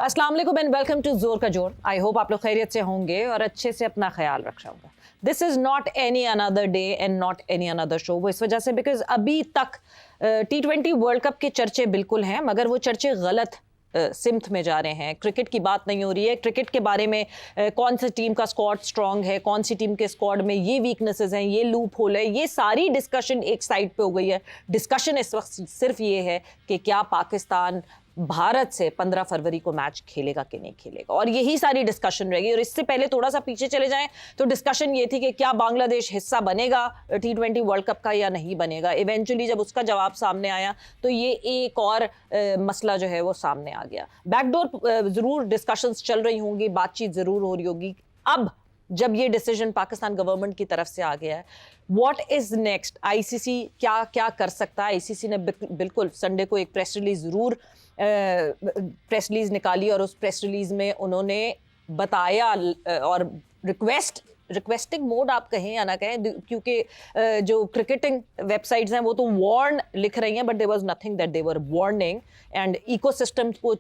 अस्सलाम वालेकुम and welcome to जोर का जोर। आई होप आप लोग खैरियत से होंगे और अच्छे से अपना ख्याल रख रहे होंगे। This is not any another day and not any another show. वो इस वजह से बिकॉज अभी तक T20 वर्ल्ड कप के चर्चे बिल्कुल हैं, मगर वो चर्चे गलत सिमत में जा रहे हैं। क्रिकेट की बात नहीं हो रही है। क्रिकेट के बारे में कौन सी टीम का स्क्वाड स्ट्रांग है, कौन सी टीम के स्क्वाड में ये वीकनेसेस हैं, ये लूप होल है, ये सारी डिस्कशन एक साइड पे हो गई है। डिस्कशन इस वक्त सिर्फ ये है कि क्या पाकिस्तान भारत से 15 फरवरी को मैच खेलेगा कि नहीं खेलेगा, और यही सारी डिस्कशन रहेगी। और इससे पहले थोड़ा सा पीछे चले जाएं तो डिस्कशन ये थी कि क्या बांग्लादेश हिस्सा बनेगा T20 वर्ल्ड कप का या नहीं बनेगा। इवेंचुअली जब उसका जवाब सामने आया तो ये एक और मसला जो है वो सामने आ गया। बैकडोर ज़रूर डिस्कशंस चल रही होंगी, बातचीत ज़रूर हो रही होगी। अब जब ये डिसीजन पाकिस्तान गवर्नमेंट की तरफ से आ गया है, व्हाट इज नेक्स्ट? आईसीसी क्या क्या कर सकता है? आईसीसी ने बिल्कुल संडे को एक प्रेस रिलीज निकाली और उस प्रेस रिलीज में उन्होंने बताया और रिक्वेस्टिंग मोड आप कहें या ना कहें, क्योंकि जो क्रिकेटिंग वेबसाइट्स हैं वो तो वार्न लिख रही हैं, but there was nothing that they were warning. And ecosystem को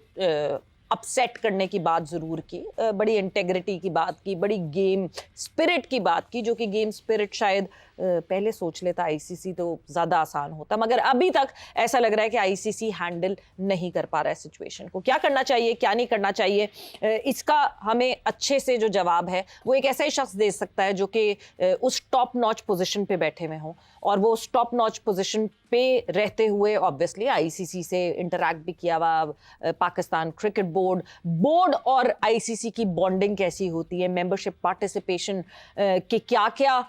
अपसेट करने की बात ज़रूर की, बड़ी इंटेग्रिटी की बात की, बड़ी गेम स्पिरिट की बात की, जो कि गेम स्पिरिट शायद पहले सोच लेता आईसीसी तो ज़्यादा आसान होता, मगर अभी तक ऐसा लग रहा है कि आईसीसी हैंडल नहीं कर पा रहा है सिचुएशन को। क्या करना चाहिए, क्या नहीं करना चाहिए, इसका हमें अच्छे से जो जवाब है वो एक ऐसा ही शख्स दे सकता है जो कि उस टॉप नॉच पोजीशन पे बैठे हुए हों, और वो उस टॉप नॉच पोजीशन पे रहते हुए ऑब्वियसली आईसीसी से इंटरैक्ट भी किया हुआ। पाकिस्तान क्रिकेट बोर्ड और आईसीसी की बॉन्डिंग कैसी होती है, मेंबरशिप पार्टिसिपेशन के क्या क्या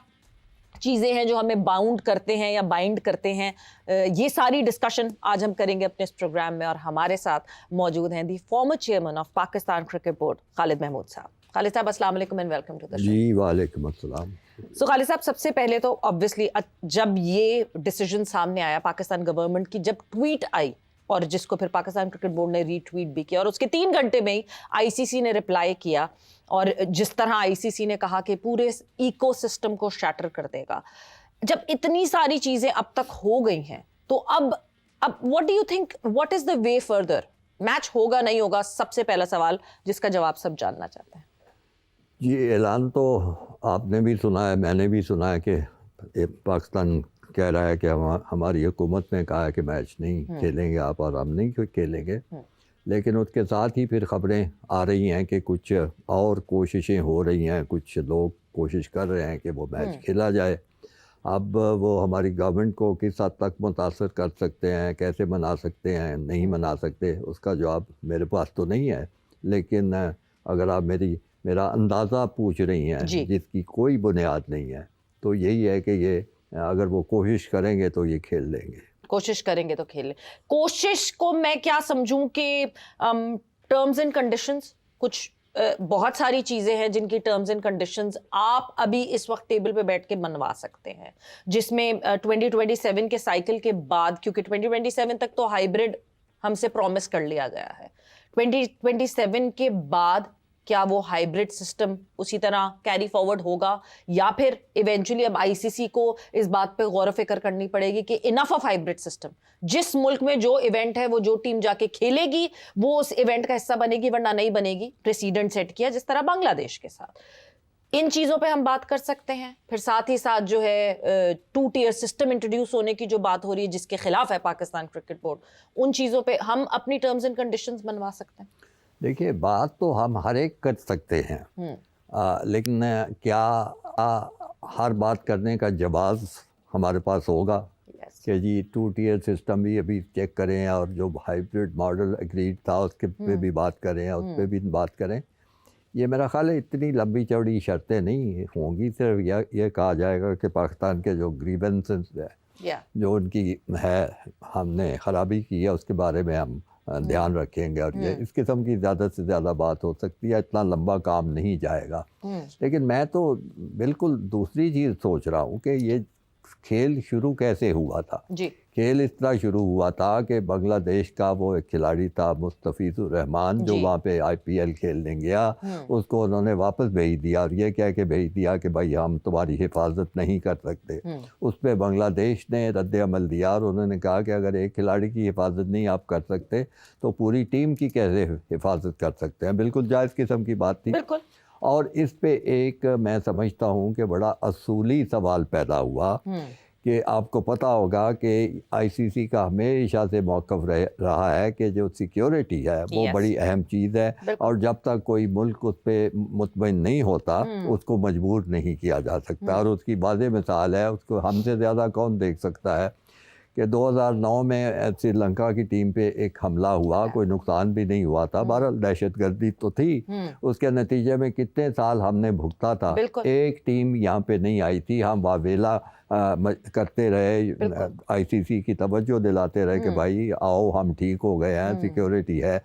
चीज़ें हैं जो हमें बाउंड करते हैं या बाइंड करते हैं, ये सारी डिस्कशन आज हम करेंगे अपने इस प्रोग्राम में। और हमारे साथ मौजूद हैं the former chairman of Pakistan cricket board Khalid Mahmood साहब। खालिद साहब अस्सलाम वालेकुम and welcome to the show. जी वालेकुम अस्सलाम। सो खालिद साहब, सबसे पहले तो ऑब्वियसली जब ये डिसीजन सामने आया पाकिस्तान गवर्नमेंट की, जब ट्वीट आई और जिसको फिर पाकिस्तान क्रिकेट बोर्ड ने रीट्वीट भी किया और उसके 3 घंटे में ही आईसीसी ने रिप्लाई किया, और जिस तरह आईसीसी ने कहा कि पूरे इकोसिस्टम को शैटर कर देगा, जब इतनी सारी चीज़ें अब तक हो गई हैं तो अब what do you think, what is the way further? Match होगा नहीं होगा, सबसे पहला सवाल जिसका जवाब सब जानना चाहते हैं। जी, ऐलान तो आपने भी सुना है, मैंने भी सुना है कि पाकिस्तान कह रहा है कि हमारी हुकूमत ने कहा है कि मैच नहीं खेलेंगे आप, और हम नहीं खेलेंगे। लेकिन उसके साथ ही फिर ख़बरें आ रही हैं कि कुछ और कोशिशें हो रही हैं, कुछ लोग कोशिश कर रहे हैं कि वो मैच खेला जाए। अब वो हमारी गवर्नमेंट को किस हद तक मुतासर कर सकते हैं, कैसे मना सकते हैं, नहीं मना सकते, उसका जवाब मेरे पास तो नहीं है। लेकिन अगर आप मेरा अंदाज़ा पूछ रही हैं जिसकी कोई बुनियाद नहीं है, तो यही है कि ये अगर वो कोशिश करेंगे तो ये खेल लेंगे। कोशिश करेंगे तो खेल लें। कोशिश को मैं क्या समझूं कि टर्म्स एंड कंडीशंस, कुछ बहुत सारी चीज़ें हैं जिनकी टर्म्स एंड कंडीशंस आप अभी इस वक्त टेबल पे बैठ के बनवा सकते हैं, जिसमें 2027 के साइकिल के बाद, क्योंकि 2027 तक तो हाइब्रिड हमसे प्रॉमिस कर लिया गया है, 2027 के बाद क्या वो हाइब्रिड सिस्टम उसी तरह कैरी फॉरवर्ड होगा, या फिर इवेंचुअली अब आईसीसी को इस बात पे गौर फिक्र करनी पड़ेगी कि इनफ ऑफ हाइब्रिड सिस्टम, जिस मुल्क में जो इवेंट है वो जो टीम जाके खेलेगी वो उस इवेंट का हिस्सा बनेगी, वरना नहीं बनेगी। प्रेसिडेंट सेट किया जिस तरह बांग्लादेश के साथ। इन चीज़ों पे हम बात कर सकते हैं। फिर साथ ही साथ जो है 2 टियर सिस्टम इंट्रोड्यूस होने की जो बात हो रही है, जिसके खिलाफ है पाकिस्तान क्रिकेट बोर्ड, उन चीज़ों पे हम अपनी टर्म्स एंड कंडीशंस बनवा सकते हैं। देखिए, बात तो हम हर एक कर सकते हैं, लेकिन क्या हर बात करने का जवाब हमारे पास होगा कि जी 2 टियर सिस्टम भी अभी चेक करें, और जो हाइब्रिड मॉडल एग्रीड था उसके पे भी बात करें, उस पर भी बात करें। ये मेरा ख्याल है इतनी लंबी चौड़ी शर्तें नहीं होंगी। सिर्फ ये कहा जाएगा कि पाकिस्तान के जो ग्रीवेंसेस है, जो उनकी है, हमने ख़राबी की है, उसके बारे में हम ध्यान रखेंगे, और ये इस किस्म की ज़्यादा से ज़्यादा बात हो सकती है। इतना लंबा काम नहीं जाएगा। लेकिन मैं तो बिल्कुल दूसरी चीज़ सोच रहा हूँ कि ये खेल शुरू कैसे हुआ था, کھیل اس طرح شروع ہوا تھا کہ بنگلہ دیش کا وہ ایک کھلاڑی تھا مستفیض الرحمان جو وہاں پہ IPL کھیلنے گیا، اس کو انہوں نے واپس بھیج دیا اور یہ کہہ کے بھیج دیا کہ بھائی ہم تمہاری حفاظت نہیں کر سکتے۔ اس پہ بنگلہ دیش نے رد عمل دیا اور انہوں نے کہا کہ اگر ایک کھلاڑی کی حفاظت نہیں آپ کر سکتے تو پوری ٹیم کی کیسے حفاظت کر سکتے ہیں؟ بالکل جائز قسم کی بات تھی۔ بالکل۔ اور اس پہ ایک میں سمجھتا ہوں کہ بڑا اصولی سوال پیدا ہوا کہ آپ کو پتہ ہوگا کہ ICC کا ہمیشہ سے موقف رہا ہے کہ جو سیکیورٹی ہے وہ بڑی اہم چیز ہے، اور جب تک کوئی ملک اس پہ مطمئن نہیں ہوتا اس کو مجبور نہیں کیا جا سکتا۔ اور اس کی واضح مثال ہے، اس کو ہم سے زیادہ کون دیکھ سکتا ہے کہ 2009 میں سری لنکا کی ٹیم پہ ایک حملہ ہوا، کوئی نقصان بھی نہیں ہوا تھا، بہرحال دہشت گردی تو تھی، اس کے نتیجے میں کتنے سال ہم نے بھگتا تھا۔ ایک ٹیم یہاں پہ نہیں آئی تھی، ہم واویلا کرتے رہے، ICC کی توجہ دلاتے رہے کہ بھائی آؤ ہم ٹھیک ہو گئے ہیں، سیکیورٹی ہے۔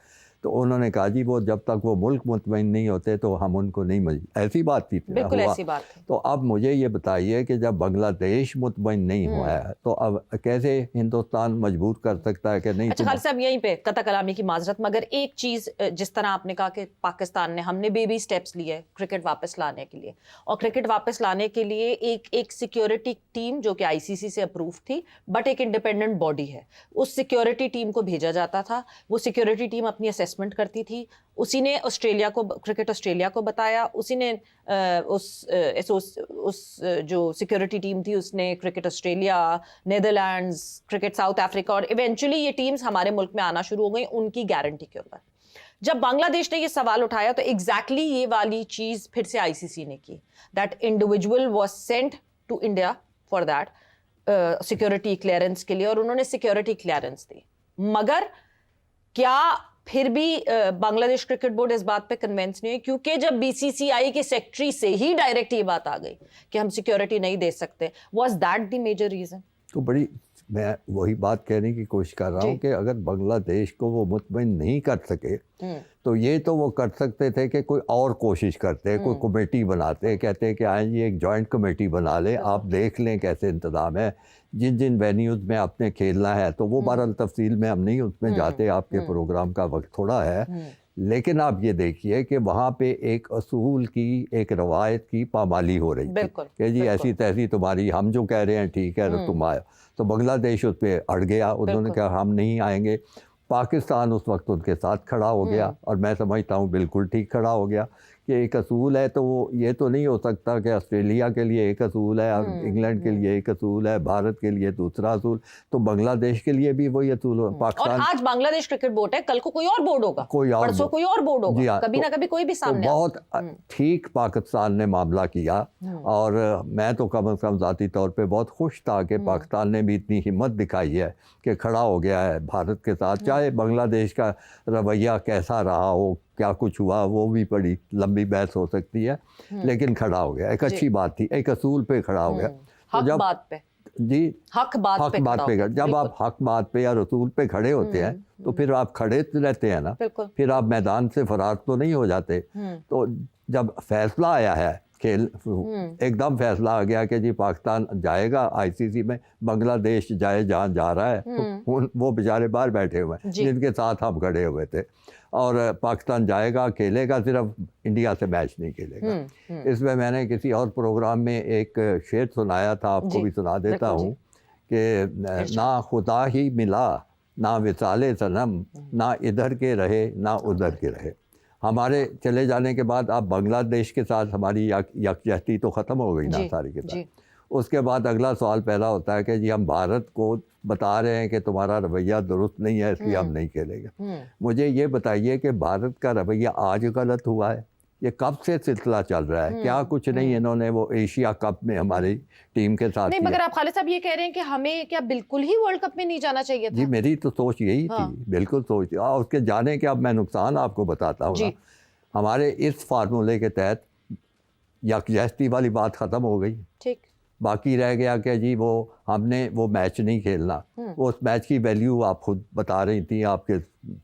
تو انہوں نے کہا جی وہ جب تک وہ ملک مطمئن نہیں ہوتے تو ہم ان کو نہیں ایسی بات تھی۔ بالکل ایسی بات ہے۔ تو اب مجھے یہ بتائیے کہ جب بنگلہ دیش مطمئن نہیں ہوا ہے تو اب کیسے ہندوستان مجبور کر سکتا ہے کہ نہیں؟ اچھا خالد صاحب یہیں پہ قطع کلامی کی معذرت، مگر ایک چیز جس طرح آپ نے کہا کہ پاکستان نے ہم نے بیبی سٹیپس لیے کرکٹ واپس لانے کے لیے، اور کرکٹ واپس لانے کے لیے ایک سیکیورٹی ٹیم جو کہ ICC سے اپروو تھی بٹ ایک انڈیپینڈنٹ باڈی ہے، اس سیکیورٹی ٹیم کو بھیجا جاتا تھا، وہ سیکیورٹی ٹیم اپنی اسیسمنٹ کرتی تھی، اسی نے کرکٹ آسٹریلیا کو بتایا، اسی نے اس جو سیکیورٹی ٹیم تھی اس نے cricket Australia, Netherlands, cricket South Africa, اور ایونچولی یہ ٹیمز ہمارے ملک میں آنا شروع ہو گئیں ان کی گارنٹی کے اوپر۔ جب بنگلہ دیش نے یہ سوال اٹھایا تو ایگزیکٹلی یہ والی چیز پھر سے ICC نے کی، that individual was sent to India for that security clearance کے لیے، اور انہوں نے سیکیورٹی کلیئرنس دی۔ مگر کیا پھر بھی بنگلہ دیش کرکٹ بورڈ اس بات پہ کنونس نہیں ہوئی؟ کیونکہ جب BCCI کے سیکٹری سے ہی ڈائریکٹ یہ بات آ گئی کہ ہم سیکیورٹی نہیں دے سکتے، was that the major reason? تو بڑی میں وہی بات کہنے کی کوشش کر رہا ہوں کہ اگر بنگلہ دیش کو وہ مطمئن نہیں کر سکے تو یہ تو وہ کر سکتے تھے کہ کوئی اور کوشش کرتے، کوئی کمیٹی بناتے، کہتے کہ آئیں جی ایک جوائنٹ کمیٹی بنا لیں، آپ دیکھ لیں کیسے انتظام ہے، جن وینیوز میں آپ نے کھیلنا ہے تو وہ بہرحال تفصیل میں ہم نہیں اس میں جاتے، آپ کے پروگرام کا وقت تھوڑا ہے، لیکن آپ یہ دیکھیے کہ وہاں پہ ایک اصول کی، ایک روایت کی پامالی ہو رہی تھی کہ جی ایسی تیسی تمہاری، ہم جو کہہ رہے ہیں ٹھیک ہے تم آئے، تو بنگلہ دیش اس پہ اڑ گیا، انہوں نے کہا ہم نہیں آئیں گے۔ پاکستان اس وقت ان کے ساتھ کھڑا ہو گیا، اور میں سمجھتا ہوں بالکل ٹھیک کھڑا ہو گیا کہ ایک اصول ہے تو وہ یہ تو نہیں ہو سکتا کہ آسٹریلیا کے لیے ایک اصول ہے اور انگلینڈ کے لیے ایک اصول ہے، بھارت کے لیے دوسرا اصول، تو بنگلہ دیش کے لیے بھی وہی اصول ہو۔ پاکستان اور آج بنگلہ دیش کرکٹ بورڈ ہے، کل کو کوئی اور بورڈ ہوگا، پرسوں کوئی اور بورڈ ہوگا، کبھی نہ کبھی کوئی بھی سامنے۔ بہت ٹھیک پاکستان نے معاملہ کیا، اور میں تو کم از کم ذاتی طور پہ بہت خوش تھا کہ پاکستان نے بھی اتنی ہمت دکھائی ہے کہ کھڑا ہو گیا ہے بھارت کے ساتھ، چاہے بنگلہ دیش کا رویہ کیسا رہا ہو، کیا کچھ ہوا، وہ بھی بڑی لمبی بحث ہو سکتی ہے، لیکن کھڑا ہو گیا، ایک اچھی بات تھی، ایک اصول پہ کھڑا ہو گیا۔ حق بات پہ، جی حق بات پہ، جب آپ حق بات پہ یا رسول پہ کھڑے ہوتے ہیں تو پھر آپ کھڑے رہتے ہیں نا، پھر آپ میدان سے فرار تو نہیں ہو جاتے۔ تو جب فیصلہ آیا ہے، کھیل ایک دم فیصلہ آ گیا کہ جی پاکستان جائے گا ICC میں، بنگلہ دیش جائے جہاں جا رہا ہے، وہ بیچارے باہر بیٹھے ہوئے ہیں جن کے ساتھ ہم کھڑے ہوئے تھے، اور پاکستان جائے گا، کھیلے گا، صرف انڈیا سے میچ نہیں کھیلے گا۔ اس میں نے کسی اور پروگرام میں ایک شعر سنایا تھا، آپ کو بھی سنا دیتا ہوں کہ نہ خدا ہی ملا، نہ وصال صنم، نہ ادھر کے رہے نہ ادھر کے رہے۔ ہمارے چلے جانے کے بعد اب بنگلہ دیش کے ساتھ ہماری یکجہتی تو ختم ہو گئی نا ساری کے ساتھ۔ اس کے بعد اگلا سوال پیدا ہوتا ہے کہ جی ہم بھارت کو بتا رہے ہیں کہ تمہارا رویہ درست نہیں ہے، اس لیے ہم نہیں کھیلیں گے۔ مجھے یہ بتائیے کہ بھارت کا رویہ آج غلط ہوا ہے؟ یہ کب سے سلسلہ چل رہا ہے؟ کیا کچھ نہیں انہوں نے وہ ایشیا کپ میں ہماری ٹیم کے ساتھ نہیں، مگر آپ خالد صاحب یہ کہہ رہے ہیں کہ ہمیں کیا بالکل ہی ورلڈ کپ میں نہیں جانا چاہیے تھا؟ جی میری تو سوچ یہی تھی، بالکل سوچ تھی، اور اس کے جانے کے اب میں نقصان آپ کو بتاتا ہوں نا۔ ہمارے اس فارمولے کے تحت یکجہتی والی بات ختم ہو گئی، ٹھیک، باقی رہ گیا کہ جی وہ ہم نے وہ میچ نہیں کھیلنا۔ وہ اس میچ کی ویلیو آپ خود بتا رہی تھی، آپ کے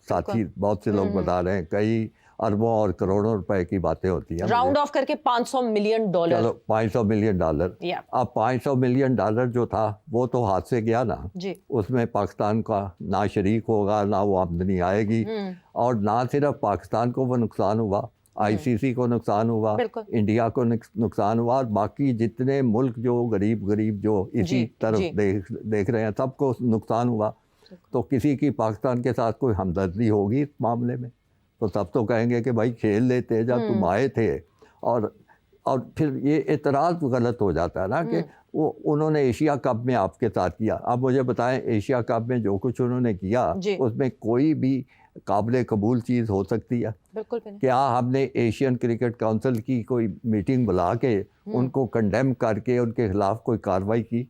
ساتھی بہت سے لوگ بتا رہے ہیں، کئی अरबों और करोड़ों रुपए की बातें होती हैं। राउंड ऑफ करके $500 मिलियन। चलो $500 मिलियन। Yeah. अब $500 मिलियन जो था वो तो हाथ से गया ना जी। उसमें पाकिस्तान का ना शरीक होगा, ना वो आमदनी आएगी, और ना सिर्फ पाकिस्तान को वो नुकसान हुआ, आईसीसी को नुकसान हुआ, इंडिया को नुकसान हुआ, और बाकी जितने मुल्क जो गरीब जो इसी तरफ देख रहे हैं सबको नुकसान हुआ। तो किसी की पाकिस्तान के साथ कोई हमदर्दी होगी इस मामले में? तो सब तो कहेंगे कि भाई खेल लेते जब तुम आए थे। और फिर ये एतराज़ गलत हो जाता है ना कि वो उन्होंने एशिया कप में आपके साथ किया। अब मुझे बताएं, एशिया कप में जो कुछ उन्होंने किया उसमें कोई भी काबिल कबूल चीज़ हो सकती है? बिल्कुल भी नहीं। क्या हमने एशियन क्रिकेट काउंसिल की कोई मीटिंग बुला के उनको कंडेम करके उनके खिलाफ कोई कार्रवाई की?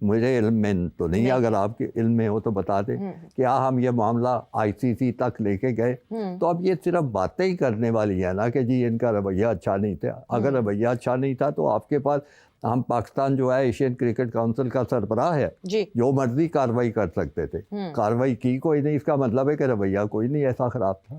मुझे इल्म में तो नहीं, अगर आपके इल्म में हो तो बता दें। क्या हम ये मामला आईसीसी तक लेके गए? तो अब ये सिर्फ बातें ही करने वाली है ना कि जी इनका रवैया अच्छा नहीं था। अगर रवैया अच्छा नहीं था तो आपके पास हम पाकिस्तान जो है एशियन क्रिकेट काउंसिल का सरबराह है, जो मर्जी कार्रवाई कर सकते थे, कार्रवाई की कोई नहीं। इसका मतलब है कि रवैया कोई नहीं ऐसा खराब था।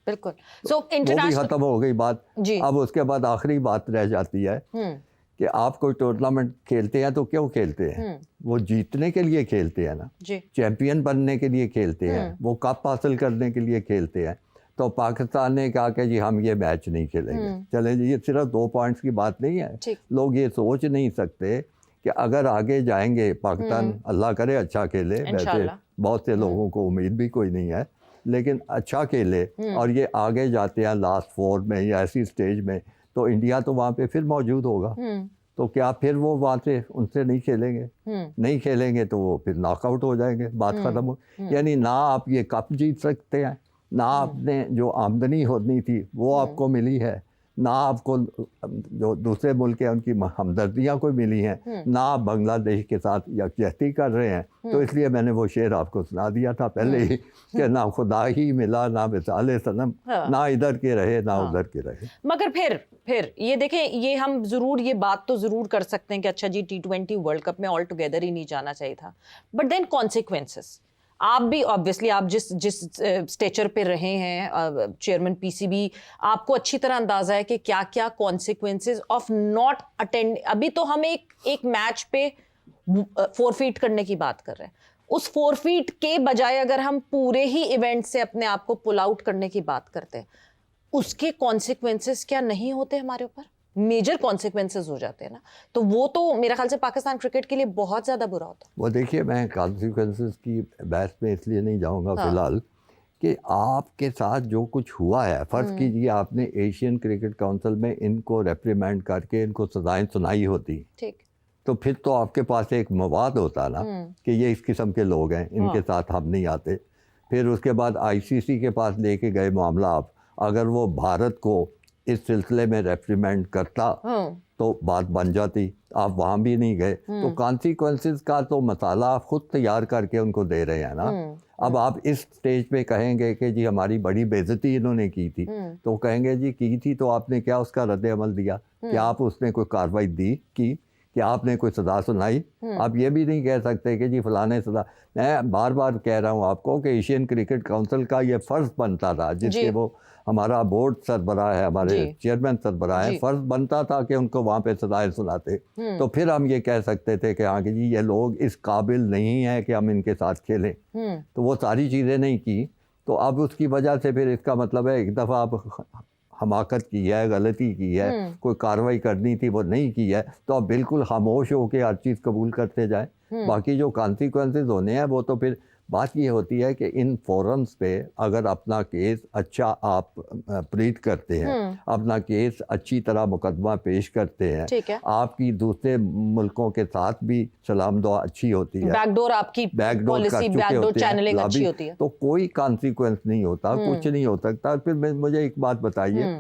बिल्कुल। सो वो भी खत्म हो गई बात। अब उसके बाद आखिरी बात रह जाती है कि आप कोई टूर्नामेंट खेलते हैं तो क्यों खेलते हैं? वो जीतने के लिए खेलते हैं ना, चैंपियन बनने के लिए खेलते हैं, वो कप हासिल करने के लिए खेलते हैं। तो पाकिस्तान ने कहा कि जी हम ये मैच नहीं खेलेंगे। चले जी, ये सिर्फ 2 पॉइंट्स की बात नहीं है। लोग ये सोच नहीं सकते कि अगर आगे जाएंगे पाकिस्तान, अल्लाह करे अच्छा खेले, वैसे बहुत से लोगों को उम्मीद भी कोई नहीं है, लेकिन अच्छा खेले और ये आगे जाते हैं लास्ट 4 में या ऐसी स्टेज में, तो इंडिया तो वहाँ पे फिर मौजूद होगा। तो क्या फिर वो वहाँ से उनसे नहीं खेलेंगे? नहीं खेलेंगे तो वो फिर नॉकआउट हो जाएंगे, बात ख़त्म हो। यानी ना आप ये कप जीत सकते हैं, ना आपने जो आमदनी होनी थी वो आपको मिली है, ना आपको जो दूसरे मुल्क है उनकी हमदर्दियाँ कोई मिली हैं, ना आप बांग्लादेश के साथ यकजहती कर रहे हैं। तो इसलिए मैंने वो शेर आपको सुना दिया था पहले ही कि ना खुदा ही मिला ना मिसाले सनम, ना इधर के रहे ना उधर के रहे। मगर फिर ये देखें, ये हम ज़रूर ये बात तो ज़रूर कर सकते हैं कि अच्छा जी T20 वर्ल्ड कप में ऑल टुगेदर ही नहीं जाना चाहिए था, बट देन कॉन्सिक्वेंसेस। आप भी ऑब्वियसली आप जिस स्टेचर पे रहे हैं चेयरमैन पीसीबी, आपको अच्छी तरह अंदाजा है कि क्या क्या कॉन्सिक्वेंसेस ऑफ नॉट अटेंड। अभी तो हम एक मैच पे फोरफीट करने की बात कर रहे हैं, उस फोरफीट के बजाय अगर हम पूरे ही इवेंट से अपने आप को पुल आउट करने की बात करते हैं, उसके कॉन्सिक्वेंसेस क्या नहीं होते हमारे ऊपर? मेजर कॉन्सिक्वेंसेस हो जाते हैं ना, तो वो तो मेरा ख्याल से पाकिस्तान क्रिकेट के लिए बहुत ज़्यादा बुरा होता है। वो देखिए, मैं कॉन्सिक्वेंसेस की बहस में इसलिए नहीं जाऊंगा फिलहाल कि आपके साथ जो कुछ हुआ है, फ़र्ज़ कीजिए आपने एशियन क्रिकेट काउंसिल में इनको रेप्रिमेंड करके इनको सज़ाएं सुनाई होती, ठीक, तो फिर तो आपके पास एक मवाद होता ना कि ये इस किस्म के लोग हैं, इनके साथ हम नहीं आते। फिर उसके बाद आईसीसी के पास लेके गए मामला आप, अगर वो भारत को इस सिलसिले में रेप्रिमेंड करता तो बात बन जाती। आप वहाँ भी नहीं गए, तो कॉन्सिक्वेंसेस का तो मसाला आप खुद तैयार करके उनको दे रहे हैं ना। अब आप इस स्टेज पे कहेंगे कि जी हमारी बड़ी बेइज्जती इन्होंने की थी, तो कहेंगे जी की थी तो आपने क्या उसका रद्द अमल दिया? क्या आप उसने कोई कार्रवाई दी की? क्या आपने कोई सज़ा सुनाई? आप ये भी नहीं कह सकते कि जी फलाने सज़ा। मैं बार बार कह रहा हूँ आपको कि एशियन क्रिकेट काउंसिल का ये फ़र्ज़ बनता था, जिसके वो हमारा बोर्ड सरबराह है, हमारे चेयरमैन सरबराह है, फ़र्ज़ बनता था कि उनको वहाँ पे सज़ाएं सुनाते। तो फिर हम ये कह सकते थे कि हाँ कि जी ये लोग इस काबिल नहीं है कि हम इनके साथ खेलें। तो वो सारी चीज़ें नहीं की, तो अब उसकी वजह से फिर इसका मतलब है एक दफ़ा आप हमाकत की है, गलती की है, कोई कार्रवाई करनी थी वो नहीं की है, तो आप बिल्कुल खामोश हो के हर चीज़ कबूल करते जाएं। बाकी जो कॉन्सिक्वेंसेस होने हैं वो तो फिर बात ये होती है कि इन फोरम्स पे अगर अपना केस अच्छा आप प्लीड करते हैं, अपना केस अच्छी तरह मुकदमा पेश करते हैं, आपकी दूसरे मुल्कों के साथ भी सलाम दुआ अच्छी होती है, बैकडोर आपकी पॉलिसी, बैकडोर चैनलिंग अच्छी होती है, तो कोई कॉन्सिक्वेंस नहीं होता, कुछ नहीं हो सकता। फिर मुझे एक बात बताइए,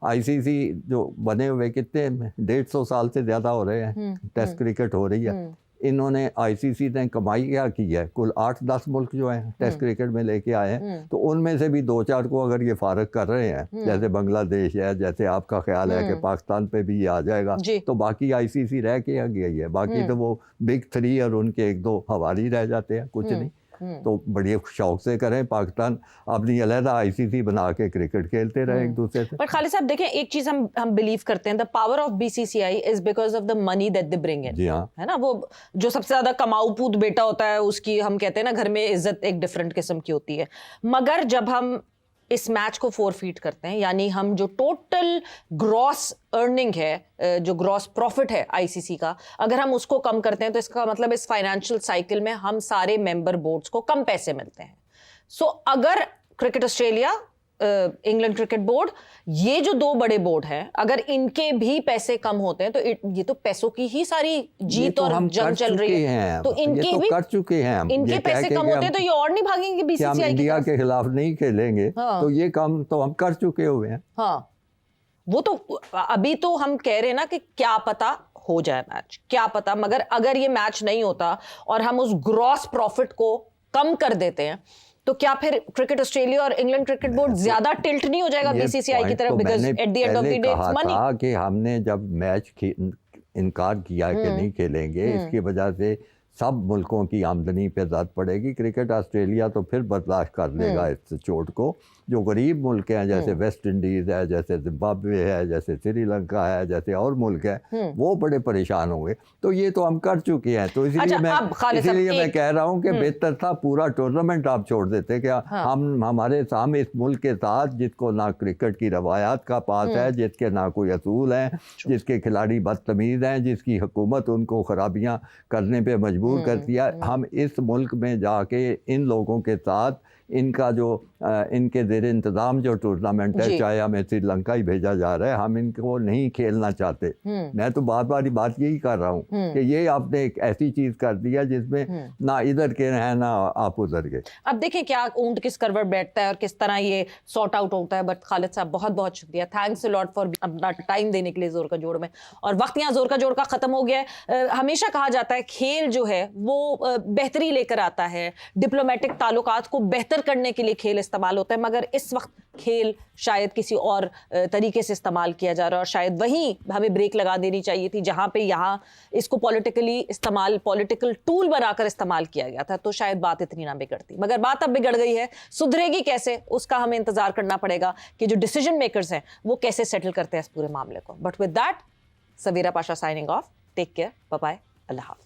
आईसीसी जो बने हुए कितने 150 साल से ज़्यादा हो रहे हैं, टेस्ट क्रिकेट हो रही है, इन्होंने आईसीसी ने कमाई क्या की है? कुल 8-10 मुल्क जो हैं टेस्ट क्रिकेट में लेके आए हैं, तो उनमें से भी 2-4 को अगर ये फारग कर रहे हैं, जैसे बांग्लादेश है, जैसे आपका ख्याल है कि पाकिस्तान पे भी ये आ जाएगा, तो बाकी आईसीसी रह के आ गई है, बाकी तो वो बिग 3 और उनके 1-2 हवाली रह जाते हैं, कुछ नहीं। تو بڑے شوق سے کریں. پاکستان اپنی علیحدہ ICC بنا کے کرکٹ کھیلتے رہے ایک دوسرے سے. پر خالد صاحب دیکھیں ایک چیز ہم بلیو کرتے ہیں, the power of BCCI is because of the money that they bring in. جی ہاں, ہے نا, وہ جو سب سے زیادہ کماؤ پوت بیٹا ہوتا ہے اس کی ہم کہتے ہیں نا گھر میں عزت ایک ڈفرینٹ قسم کی ہوتی ہے. مگر جب ہم اس میچ کو فورفیٹ کرتے ہیں, یعنی ہم جو ٹوٹل گراس ارننگ ہے, جو گراس پروفٹ ہے ICC کا, اگر ہم اس کو کم کرتے ہیں تو اس کا مطلب اس فائنینشیل سائیکل میں ہم سارے ممبر بورڈز کو کم پیسے ملتے ہیں. سو اگر cricket Australia, England cricket board, یہ جو دو بڑے بورڈ ہیں, اگر ان کے بھی پیسے کم ہوتے ہیں تو یہ تو پیسوں کی ہی ساری جیت اور جنگ چل رہی ہے, تو ان کے بھی کر چکے ہیں. ان کے پیسے کم ہوتے ہیں تو یہ اور نہیں بھاگیں گے کہ ہم BCCI انڈیا کے خلاف نہیں کھیلیں گے, تو یہ کام تو ہم کر چکے ہوئے ہیں. ہاں, وہ تو ابھی تو ہم کہہ رہے ہیں نا کہ کیا پتا ہو جائے میچ, کیا پتا. مگر اگر یہ میچ نہیں ہوتا اور ہم اس گراس پروفٹ کو کم کر دیتے ہیں تو کیا پھر کرکٹ آسٹریلیا اور انگلینڈ کرکٹ بورڈ زیادہ ٹلٹ نہیں ہو جائے گا BCCI کی طرف, because at the end of the day it's money. کہا کہ ہم نے جب میچ انکار کیا کہ نہیں کھیلیں گے, اس کی وجہ سے سب ملکوں کی آمدنی پہ زد پڑے گی. کرکٹ آسٹریلیا تو پھر برداشت کر لے گا اس چوٹ کو. جو غریب ملک ہیں جیسے ویسٹ انڈیز ہے, جیسے زمبابوے ہے, جیسے سری لنکا ہے, جیسے اور ملک ہیں, وہ بڑے پریشان ہوں گے. تو یہ تو ہم کر چکے ہیں. تو اسی لیے میں کہہ رہا ہوں کہ بہتر تھا پورا ٹورنامنٹ آپ چھوڑ دیتے کہ ہمارے سامنے اس ملک کے ساتھ جس کو نہ کرکٹ کی روایات کا پاس ہے, جس کے نہ کوئی اصول ہیں, جس کے کھلاڑی بدتمیز ہیں, جس کی حکومت ان کو خرابیاں کرنے پہ مجبور کرتی ہے, ہم اس ملک میں جا کے ان لوگوں کے ساتھ ان کا جو ان کے زیر انتظام جو ٹورنامنٹ ہے, چاہے ہمیں سری لنکا ہی بھیجا جا رہا ہے, ہم ان کو نہیں کھیلنا چاہتے. میں تو بار بار بات یہی کر رہا ہوں کہ یہ آپ نے ایک ایسی چیز کر دیا جس میں نہ ادھر کے ہیں نہ آپ ادھر کے. اب دیکھیں کیا اونٹ کس کروٹ بیٹھتا ہے اور کس طرح یہ سارٹ آؤٹ ہوتا ہے. بٹ خالد صاحب بہت بہت شکریہ, تھینکس لاٹ فار اپنا ٹائم دینے کے لیے زور کا جوڑ میں. اور وقت یہاں زور کا جوڑ کا ختم ہو گیا ہے. ہمیشہ کہا جاتا ہے کھیل جو ہے وہ بہتری لے کر آتا ہے, ڈپلومیٹک تعلقات کو بہتر کرنے کے لیے کھیل استعمال ہوتا ہے, مگر اس وقت کھیل شاید کسی اور طریقے سے استعمال کیا جا رہا ہے, اور شاید وہیں ہمیں بریک لگا دینی چاہیے تھی جہاں پہ یہاں اس کو پولیٹیکل ٹول بنا کر استعمال کیا گیا تھا, تو شاید بات اتنی نہ بگڑتی. مگر بات اب بگڑ گئی ہے, سدھرے گی کیسے اس کا ہمیں انتظار کرنا پڑے گا کہ جو ڈیسیجن میکرز ہیں وہ کیسے سیٹل کرتے ہیں اس پورے معاملے کو. But with that, Sawera Pasha signing off. Take care, bye bye, اللہ حافظ.